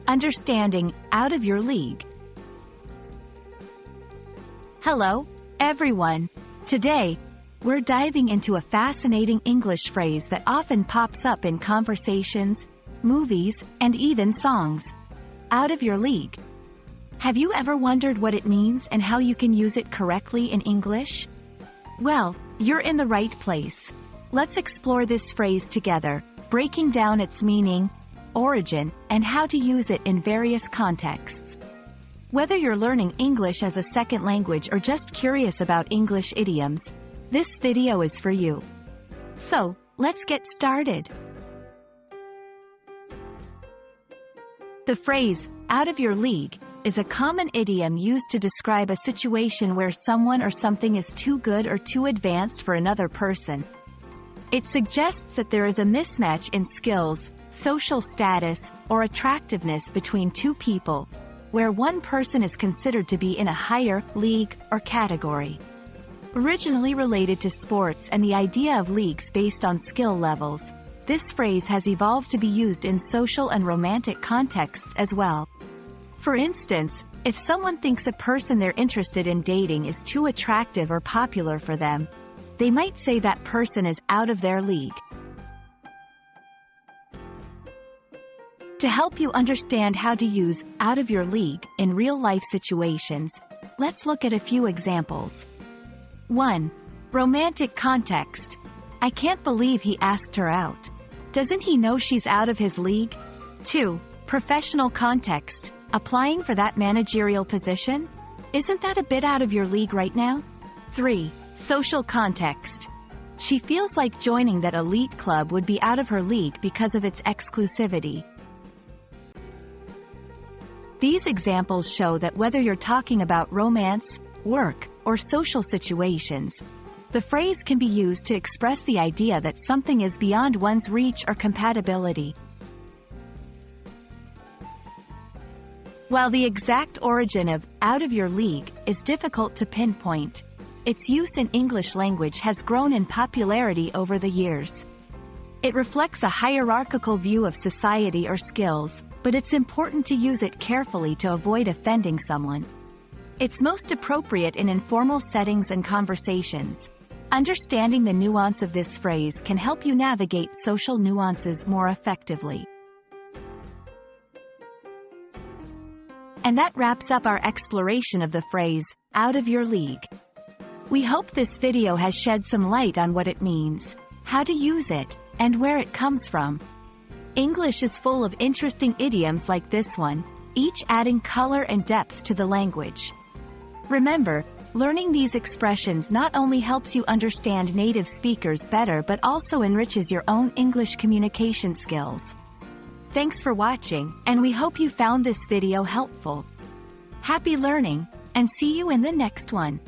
Understanding out of your league. Hello, everyone. Today, we're diving into a fascinating English phrase that often pops up in conversations, movies, and even songs. Out of your league. Have you ever wondered what it means and how you can use it correctly in English? Well, you're in the right place. Let's explore this phrase together, breaking down its meaning, origin, and how to use it in various contexts. Whether you're learning English as a second language or just curious about English idioms, this video is for you. So, let's get started. The phrase, out of your league, is a common idiom used to describe a situation where someone or something is too good or too advanced for another person. It suggests that there is a mismatch in skills, social status, or attractiveness between two people, where one person is considered to be in a higher league or category. Originally related to sports and the idea of leagues based on skill levels, this phrase has evolved to be used in social and romantic contexts as well. For instance, if someone thinks a person they're interested in dating is too attractive or popular for them, they might say that person is out of their league. To help you understand how to use out of your league in real-life situations, let's look at a few examples. 1. Romantic context. I can't believe he asked her out. Doesn't he know she's out of his league? 2. Professional context. Applying for that managerial position? Isn't that a bit out of your league right now? 3. Social context. She feels like joining that elite club would be out of her league because of its exclusivity. These examples show that whether you're talking about romance, work, or social situations, the phrase can be used to express the idea that something is beyond one's reach or compatibility. While the exact origin of out of your league is difficult to pinpoint, its use in English language has grown in popularity over the years. It reflects a hierarchical view of society or skills, but it's important to use it carefully to avoid offending someone. It's most appropriate in informal settings and conversations. Understanding the nuance of this phrase can help you navigate social nuances more effectively. And that wraps up our exploration of the phrase, out of your league. We hope this video has shed some light on what it means, how to use it, and where it comes from. English is full of interesting idioms like this one, each adding color and depth to the language. Remember, learning these expressions not only helps you understand native speakers better but also enriches your own English communication skills. Thanks for watching, and we hope you found this video helpful. Happy learning, and see you in the next one.